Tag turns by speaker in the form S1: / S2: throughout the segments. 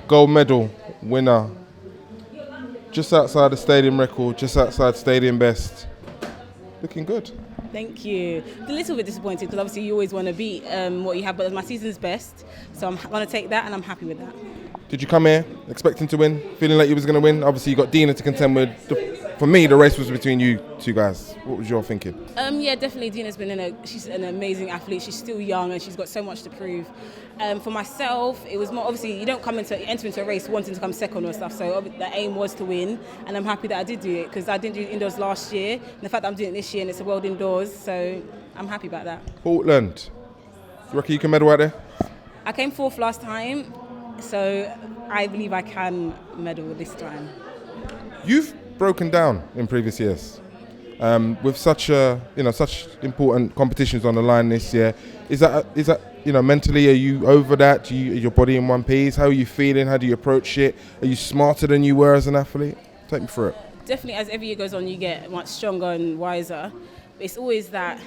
S1: gold medal winner. Just outside the stadium record, just outside stadium best. Looking good.
S2: Thank you. A little bit disappointed because obviously you always want to beat what you have, but my season's best, so I'm going to take that and I'm happy with that.
S1: Did you come here expecting to win, feeling like you was going to win? Obviously you got Dina to contend with. For me, the race was between you two guys. What was your thinking?
S2: Yeah, definitely. Dina's she's an amazing athlete. She's still young and she's got so much to prove. For myself, it was more obviously you don't enter into a race wanting to come second or stuff. So the aim was to win, and I'm happy that I did do it because I didn't do it indoors last year. And the fact that I'm doing it this year and it's a world indoors, so I'm happy about that.
S1: Portland, you reckon you can medal out there?
S2: I came fourth last time, so I believe I can medal this time.
S1: You've broken down in previous years with such important competitions on the line this year. Is that mentally, are you over that? Is your body in one piece? How are you feeling? How do you approach it? Are you smarter than you were as an athlete? Take me through it.
S2: Definitely, as every year goes on, you get much stronger and wiser. It's always that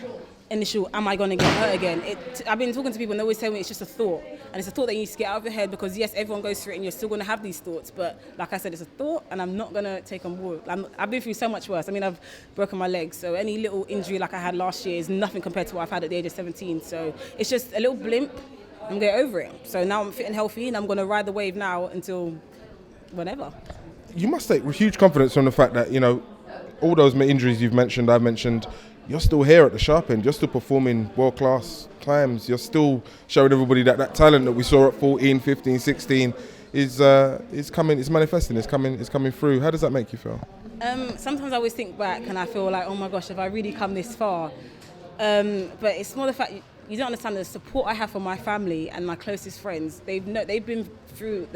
S2: initial, am I going to get hurt again? I've been talking to people and they always tell me it's just a thought. And it's a thought that you need to get out of your head because, yes, everyone goes through it and you're still going to have these thoughts. But like I said, it's a thought and I'm not going to take on board. I've been through so much worse. I mean, I've broken my legs. So any little injury like I had last year is nothing compared to what I've had at the age of 17. So it's just a little blimp. I'm going to get over it. So now I'm fit and healthy and I'm going to ride the wave now until whatever.
S1: You must take huge confidence from the fact that, all those injuries you've mentioned, I've mentioned, you're still here at the sharp end. You're still performing world-class times. You're still showing everybody that talent that we saw at 14, 15, 16 is coming. It's manifesting. It's coming through. How does that make you feel?
S2: Sometimes I always think back and I feel like, oh my gosh, have I really come this far? But it's more the fact you don't understand the support I have from my family and my closest friends. They've been through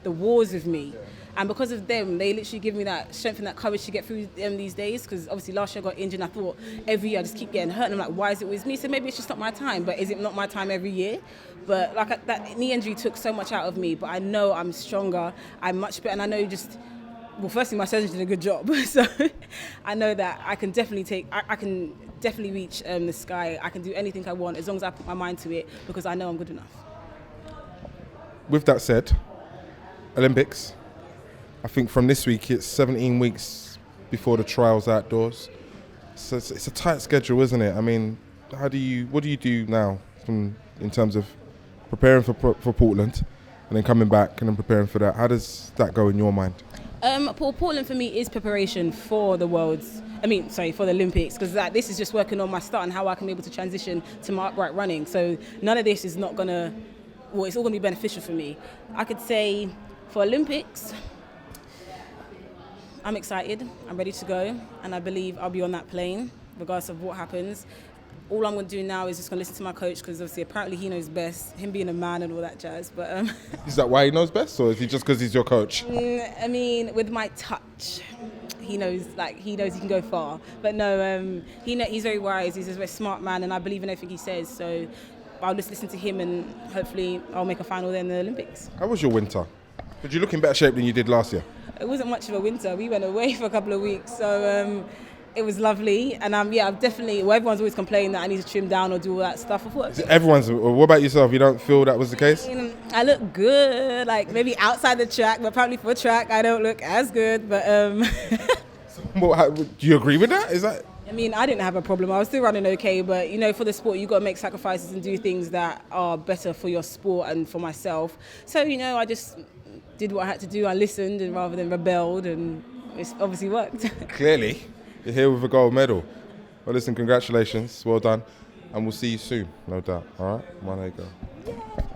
S2: the wars with me. And because of them, they literally give me that strength and that courage to get through them these days. Because obviously last year I got injured and I thought every year I just keep getting hurt. And I'm like, why is it with me? So maybe it's just not my time. But is it not my time every year? But that knee injury took so much out of me. But I know I'm stronger. I'm much better. And I know firstly, my surgeon did a good job. So I know that I can definitely I can definitely reach the sky. I can do anything I want as long as I put my mind to it because I know I'm good enough.
S1: With that said, Olympics. I think from this week, it's 17 weeks before the trials outdoors. So it's a tight schedule, isn't it? I mean, what do you do now in terms of preparing for Portland and then coming back and then preparing for that? How does that go in your mind?
S2: Portland for me is preparation for the for the Olympics, because this is just working on my start and how I can be able to transition to my upright running. So none of this is it's all going to be beneficial for me. I could say for Olympics, I'm excited, I'm ready to go, and I believe I'll be on that plane, regardless of what happens. All I'm going to do now is just going to listen to my coach, because obviously apparently he knows best, him being a man and all that jazz. But
S1: is that why he knows best, or is he just because he's your coach?
S2: I mean, with my touch, he knows he can go far. But no, he's very wise, he's a very smart man, and I believe in everything he says. So I'll just listen to him, and hopefully I'll make a final there in the Olympics.
S1: How was your winter? Did you look in better shape than you did last year?
S2: It wasn't much of a winter. We went away for a couple of weeks, so it was lovely. And I've definitely. Well, everyone's always complaining that I need to trim down or do all that stuff. What
S1: about yourself? You don't feel that was the case?
S2: I look good, maybe outside the track, but probably for track I don't look as good. But
S1: do you agree with that? Is that?
S2: I mean, I didn't have a problem. I was still running okay, but for the sport, you got to make sacrifices and do things that are better for your sport and for myself. So I just did what I had to do. I listened and rather than rebelled, and it's obviously worked.
S1: Clearly, you're here with a gold medal. Well, listen, congratulations, well done, and we'll see you soon, no doubt. All right, there you go.